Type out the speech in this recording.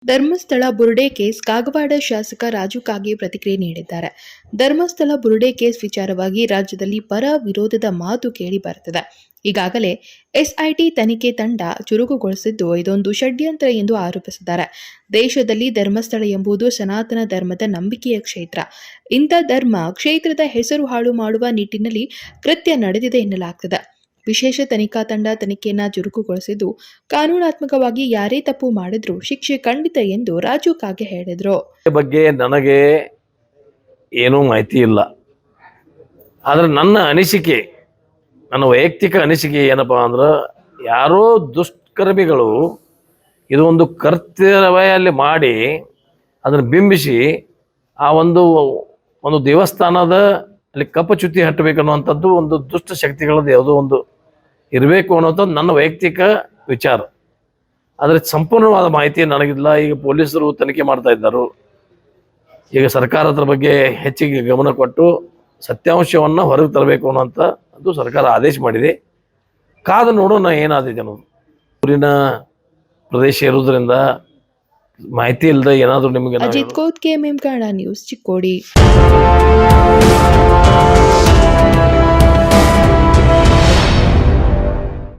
ಧರ್ಮಸ್ಥಳ ಬುರುಡೆ case Kagwad ಶಾಸಕ ರಾಜು ಕಾಗೆ ಪ್ರತಿಕ್ರಿಯೆ ನೀಡಿದ್ದಾರೆ. ಧರ್ಮಸ್ಥಳ ಬುರುಡೆ ಕೇಸ್ ವಿಚಾರವಾಗಿ ರಾಜ್ಯದಲ್ಲಿ ಪರ ವಿರೋಧದ ಮಾತು ಕೇಳಿ ಬರುತ್ತದೆ. ಈಗಾಗಲೇ ಎಸ್ಐಟಿ ತನಿಖೆ ತಂಡ ಚುರುಕುಗೊಳಿಸಿದ್ದು ಇದೊಂದು ಷಡ್ಯಂತ್ರ ಎಂದು ಆರೋಪಿಸಿದ್ದಾರೆ. ದೇಶದಲ್ಲಿ ಧರ್ಮಸ್ಥಳ ಎಂಬುದು ಸನಾತನ ಧರ್ಮದ ನಂಬಿಕೆಯ ಕ್ಷೇತ್ರ. ಇಂಥ ಧರ್ಮ ಕ್ಷೇತ್ರದ ಹೆಸರು ಹಾಳು ಮಾಡುವ ನಿಟ್ಟಿನಲ್ಲಿ ಕೃತ್ಯ ನಡೆದಿದೆ ಎನ್ನಲಾಗ್ತದೆ. ವಿಶೇಷ ತನಿಖಾ ತಂಡ ತನಿಖೆಯನ್ನು ಚುರುಕುಗೊಳಿಸಿದ್ದು ಕಾನೂನಾತ್ಮಕವಾಗಿ ಯಾರೇ ತಪ್ಪು ಮಾಡಿದ್ರೂ ಶಿಕ್ಷೆ ಖಂಡಿತ ಎಂದು ರಾಜು ಕಾಗೆ ಹೇಳಿದರು. ಬಗ್ಗೆ ನನಗೆ ಏನೂ ಮಾಹಿತಿ ಇಲ್ಲ. ಆದರೆ ನನ್ನ ಅನಿಸಿಕೆ, ನನ್ನ ವೈಯಕ್ತಿಕ ಅನಿಸಿಕೆ ಏನಪ್ಪ ಅಂದ್ರೆ, ಯಾರೋ ದುಷ್ಕರ್ಮಿಗಳು ಇದು ಒಂದು ಕರ್ತವ್ಯಲ್ಲಿ ಮಾಡಿ ಅದನ್ನು ಬಿಂಬಿಸಿ ಆ ಒಂದು ದೇವಸ್ಥಾನದ ಅಲ್ಲಿ ಕಪ್ಪಚುತ್ತಿ ಹಟ್ಟಬೇಕನ್ನುವಂಥದ್ದು ಒಂದು ದುಷ್ಟ ಶಕ್ತಿಗಳದ್ದು ಯಾವುದೋ ಒಂದು ಇರಬೇಕು ಅನ್ನೋಂಥದ್ದು ನನ್ನ ವೈಯಕ್ತಿಕ ವಿಚಾರ. ಆದರೆ ಸಂಪೂರ್ಣವಾದ ಮಾಹಿತಿ ನನಗಿಲ್ಲ. ಈಗ ಪೊಲೀಸರು ತನಿಖೆ ಮಾಡ್ತಾ ಇದ್ದರು. ಈಗ ಸರ್ಕಾರ ಅದ್ರ ಬಗ್ಗೆ ಹೆಚ್ಚಿಗೆ ಗಮನ ಕೊಟ್ಟು ಸತ್ಯಾಂಶವನ್ನು ಹೊರಗೆ ತರಬೇಕು ಅನ್ನೋಂಥ ಅದು ಸರ್ಕಾರ ಆದೇಶ ಮಾಡಿದೆ. ಕಾದು ನೋಡೋಣ ಏನಾದಿದೆ ಅನ್ನೋದು. ಊರಿನ ಪ್ರದೇಶ ಇರೋದ್ರಿಂದ ಮಾಹಿತಿ ಇಲ್ಲದೆ ಏನಾದರೂ ನಿಮಗೆ. ಅಜಿತ್ ಕೋತ್ KMM ಕನ್ನಡ ನ್ಯೂಸ್, ಚಿಕ್ಕೋಡಿ.